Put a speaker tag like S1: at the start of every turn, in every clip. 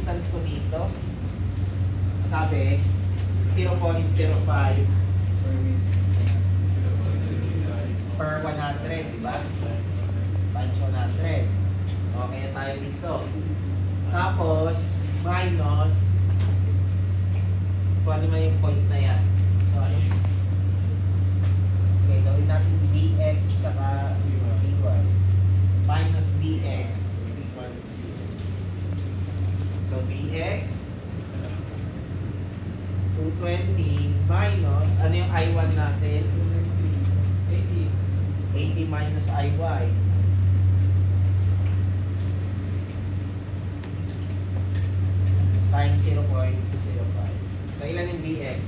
S1: distance ko dito? Sabi, 0.05 per 100, di ba? Times 100. Okay na tayo dito. Tapos, minus, kung ano man yung points na yan. So, ano? Okay, gawin natin bx saka by. Minus bx is equal to 0. So, bx 220 minus, ano yung I1 natin? 80 minus IY. Times 0.05. So, ilan yung bx?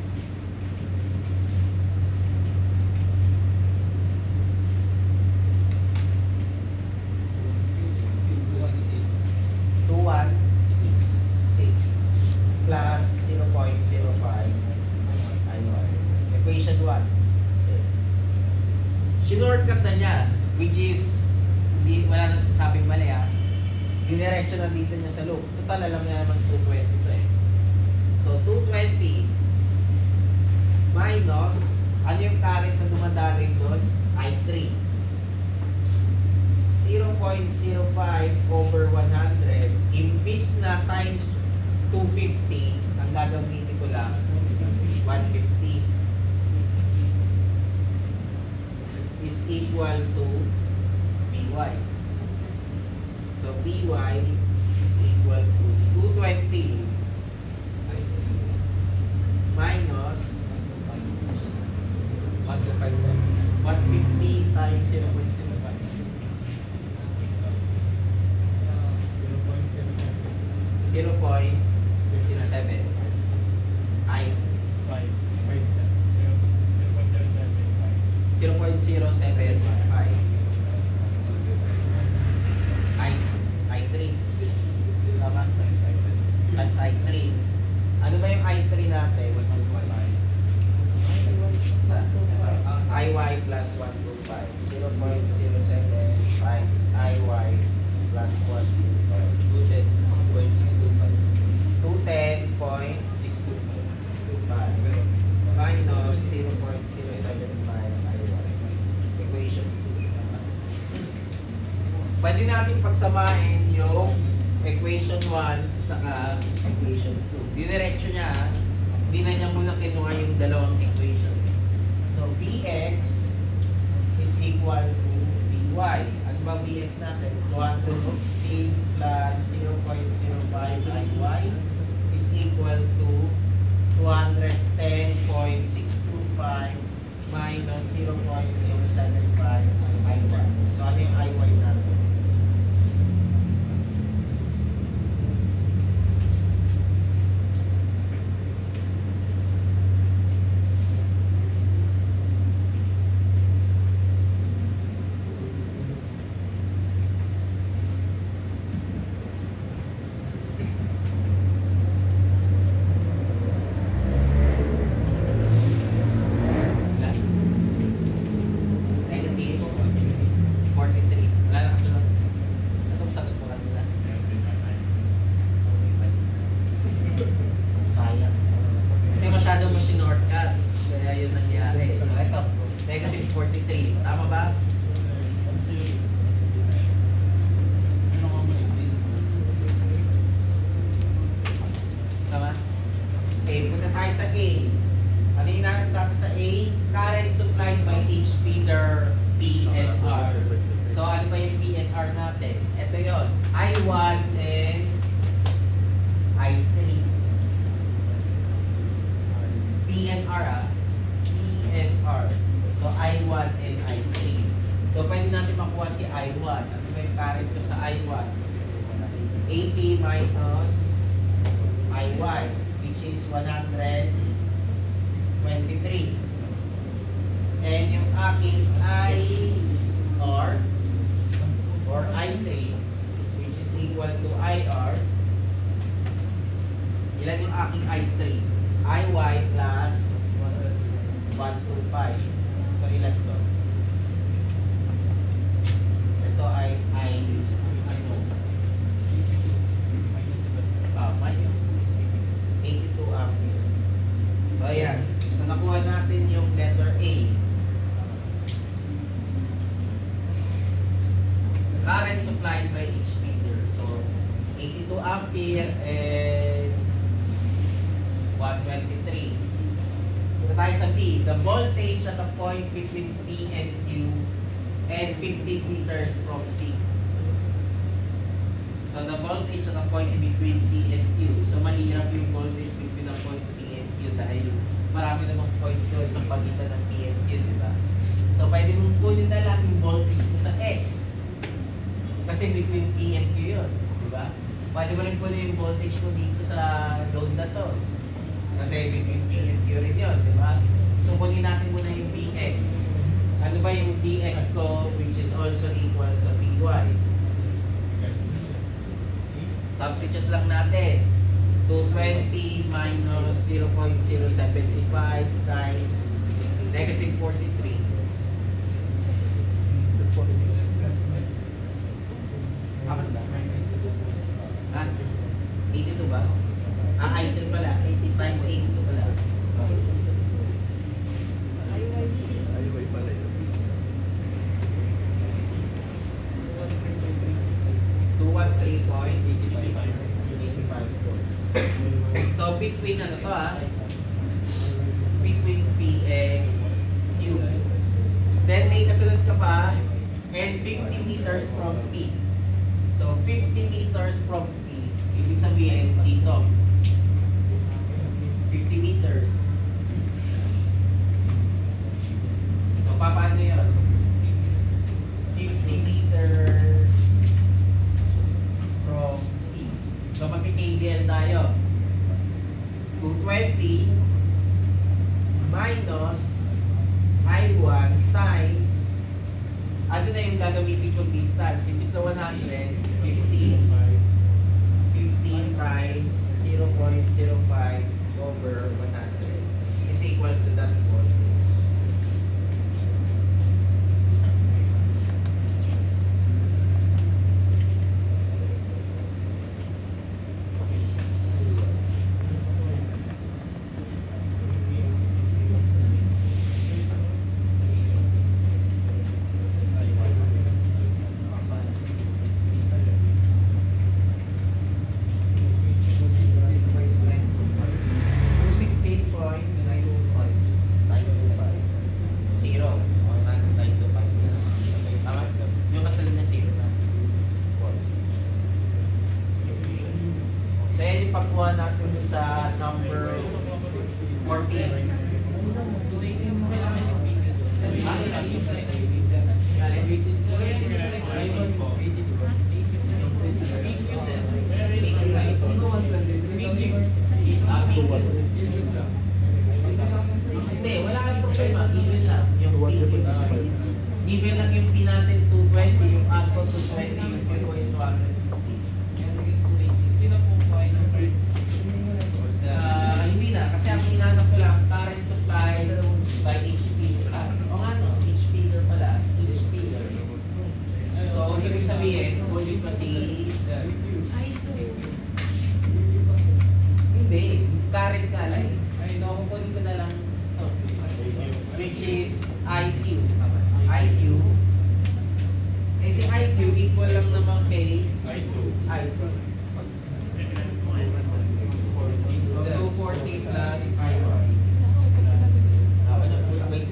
S1: 216 plus 0.05 IY. Equation 1.
S2: Shortcut na niya, which is, hindi, wala nang sasabing mali ah.
S1: Diniretso na dito niya sa loop. Total, alam niya naman 220 ito eh. So, 220 minus, ano yung current na dumadaling doon? I3. 0.05 over 100, imbis na times 250, ang gagamitin ko lang, 150 is equal to By. So, By is equal to 220 minus 150 times 0.05. 0.07 I 0.075 I3 tama? Times I3. Ano ba yung I3 natin? IY plus 125 0.07 times IY plus 125 210.625 minus 0.075 IY. Equation 2. Pwede natin pagsamahin yung equation 1 saka equation 2.
S2: Diniretso niya ah.
S1: Hindi na niya muna kinuha yung dalawang equation. So, Bx is equal to By. Ano ba Bx natin? 216 plus 0.05 Iy is equal to 210.625 minus 0.075 Iy. So, ano yung Iy natin?
S2: Negative 43. Wala na kasunod. Anong sagot mo kanina?
S1: Sayang.
S2: Kasi masyado mo shortcut. Kaya yun nangyari.
S1: So, ito.
S2: Negative 43. Tama ba? Tama?
S1: Okay, punta tayo sa A. Ano yung nakita sa A? Current supplied by each feeder P and R. So, ano ba yung P and R natin? Ito yun. I1 and I3. P and R ah. P and R. So, I1 and I3. So, pwede natin makuha si I1. Ano ba yung current ko sa I1? 80 minus IY, which is 123. And yung aking IR or I3, which is equal to IR, ilan yung aking I3? IY plus 125. So, ilan to? Ito ay I, ano? Minus ampere and 123. Ito tayo sa P. The voltage at a point between P and Q and 50 meters from P. So the voltage at a point between P and Q. So mahirap yung voltage between a point P and Q dahil marami namang point doon yung pagitan ng P and Q, di ba? So pwede mong kunin na lang yung voltage mo sa X. Kasi between P and Q yun, di ba? Pwede mo rin kunin yung voltage mo dito sa load na to. Kasi between P and Q rin yun, di ba? So kunin natin muna yung Px. Ano ba yung Px ko which is also equal sa Py? Substitute lang natin. 220 minus 0.075 times negative 43. Apat ba? Ah, 82 ba? Ah, I3 pala. Times 82 pala.
S3: Ayun pala yun.
S1: 213.85 volts. So, between ano to between P and Q. Then, may kasunod ka pa, and 50 meters from P. So, 50 meters from P, ibig sabihin, dito. 50 meters. So, paano yun? 50 meters from P. So, magki-KGL tayo. 220 minus I1 times ano na yung gagamitin kong distance? Imbis na 100, 15 times 0.05 over 100 is equal to that voltage. Pagkuha natin dun sa number 14. Hindi, wala kang problema. Given lang yung P. Given lang yung P natin 220, yung alpha 220, yung Q is 200. Hindi na, kasi ang hinanap ko lang, current supply by HP. O nga no, HP pala, HP. So, ibig sabihin, kunin ko si... Hindi, current nga lang. So, kukunin ko na lang ito, which is IQ. IQ. Eh, si IQ equal lang naman kay I2. So, 240 plus I1. Wait.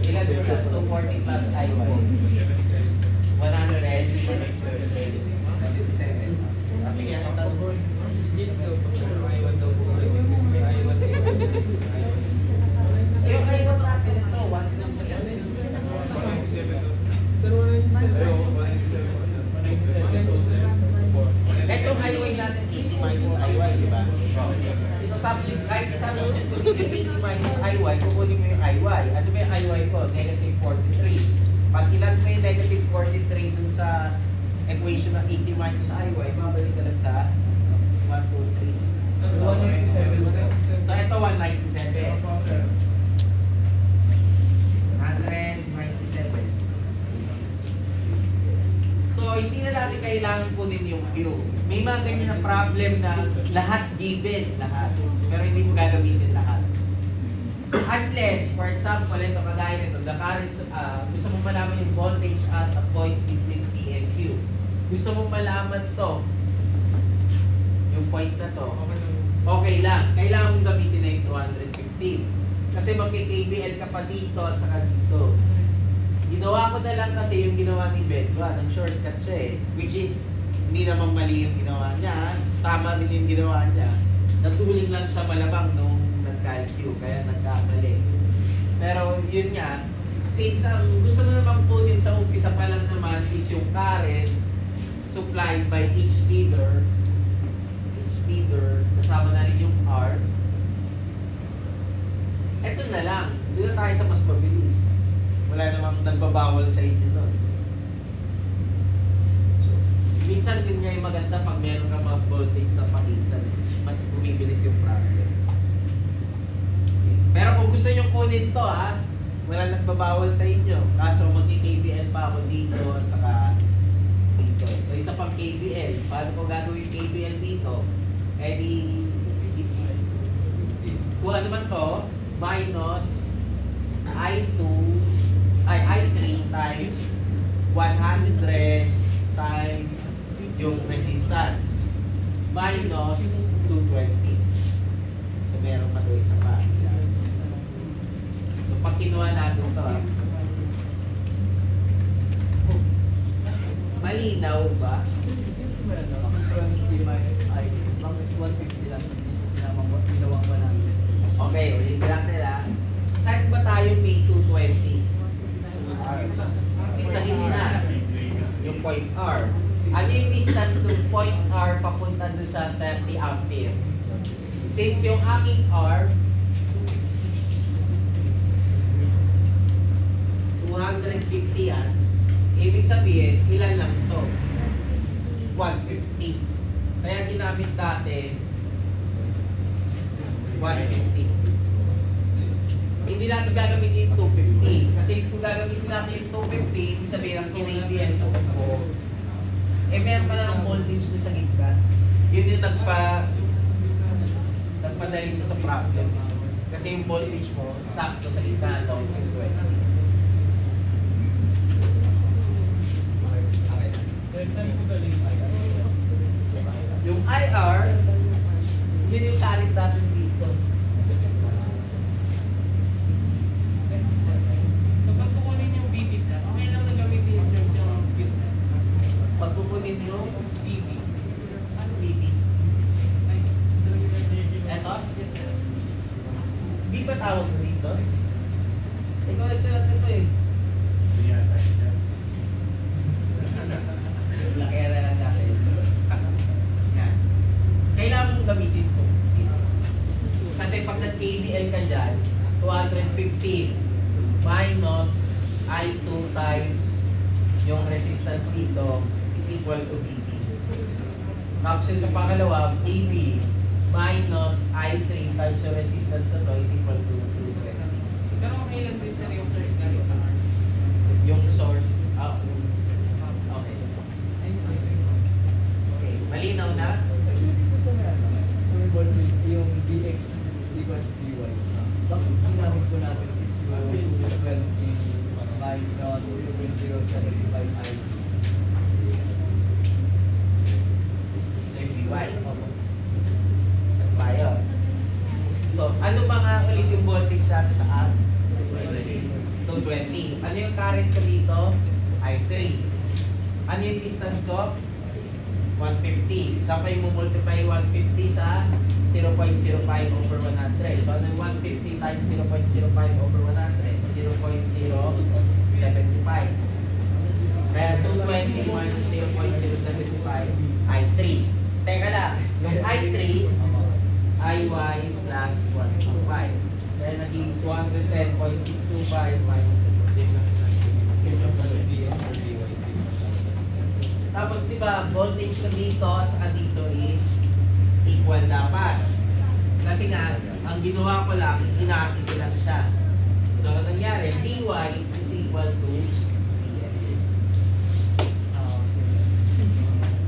S1: Ilan mo na? 240 plus I1. 177. Kasi yan ang tawag. So, yung I1 natin ito, 1 lang pa yan. Itong highway natin, 80 minus IY, di ba? Isa subject, kahit isa lang yung 80 minus IY, kukunin mo yung IY. Ano ba yung IY ko? Negative 43. Pag ilan mo yung negative 43 dun sa equation ng 80 minus IY, mabalik ka lang sa 1, 2, 3. So, ito 197. 197. So, hindi na natin kailangan kunin yung Q. May mga ganyan na problem na lahat given, lahat. Pero hindi mo gagamitin lahat. Unless, for example, ito kagaya nito, the current, gusto mo malaman yung voltage at a point between P and Q. gusto mong malaman to, yung point na to, okay lang. Kailangan mong gamitin na yung 215. Kasi magki-KBL ka pa dito at saka dito. Ginawa ko na lang kasi yung ginawa ni Bedwa, nag-shortcut siya eh. Which is, hindi namang mali yung ginawa niya. Tama din yung ginawa niya. Natuling lang siya malamang nung nag-calcu, kaya nagkamali. Pero yun nga, since ang gusto mo namang kunin sa umpisa pa lang naman is yung current supplied by each feeder, kasama na rin yung R. Eto na lang, doon na tayo sa mas mabilis. Wala namang nagbabawal sa inyo nun. So, minsan yun nga yung maganda pag meron ka mga voltage na pakitan, mas bumibilis yung problem. Okay. Pero kung gusto nyo kunin to wala nagbabawal sa inyo. Kaso magki-KBL pa ako dito at saka dito. So isa pang KBL. Paano ko gagawin KBL dito? Eh di, kung ano man to, minus I3 times 100 times yung resistance minus 220. So meron pa doon isa pa. So pag kinuha natin ito, malinaw ba?
S2: 20 minus I, bakit 150 lang kasi sinamang ginawang 100.
S1: Okay, ulit lang nila. Saan ba tayo may 220? Sa gitna, yung point R. Ano yung distance ng point R papunta doon sa 30 ampere? Since yung aking R, 250 yan, ibig sabihin, ilan lang to? 150. Kaya ginamit natin 150. Hindi natin gagamitin yung 250. Kasi kung gagamitin natin yung 250, ibig sabihin ang kinaibihan ko. Eh, meron pa lang voltage doon sa gitna. Yun yung nagpadali sa problem. Kasi yung voltage mo, sakto sa gitna ng 20. Yung IR, yun yung current natin dito.
S4: Kapag kukunin yung BT sir, okay lang na gamitin yung source yung business.
S1: Pag kukunin yung
S4: BT.
S1: ano BB?
S4: Ay,
S1: Eto?
S4: yes sir.
S1: Di ba tawag mo dito? Ikaw nagsulat nito eh. Laki na lang natin. Yan. Kailangan mong gamitin ko. Kasi pag nag-KDL ka dyan, 250 minus I2 times yung resistance dito is equal to VB. Tapos yung sa pangalawa, AB minus I3 times yung resistance na to is equal to 220.
S4: Pero okay lang din sir yung source galing sa R.
S1: Yung source, okay. Okay, malinaw na?
S2: Kasi dito sa may voltage, yung Vx equals Vy. Bakit ginamit ko natin is yung 220 minus 0.075 I.
S1: MBY. Tayo. So, ano ba nga ulit yung voltage natin sa R? 220. Ano yung current ko dito? I3. Ano yung distance ko? 150. Saan pa yung multiply 150 sa 0.05 over 100? So, ano yung 150 times 0.05 over 100? 0.075. Kaya 220 minus 0.075, I3. Teka lang, yung I3, IY plus 125. Kaya naging 210.625 minus 0. Tapos diba, voltage ko dito at saka dito is equal dapat. Kasi nga, ang ginawa ko lang, inakis lang siya. So, ang nangyari, Vy is equal to Vx.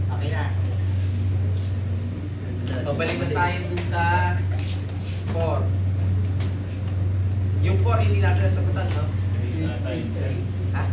S1: Okay na. So, balik na tayo dun sa 4. Yung 4, hindi natin nasagutan, no? Ha?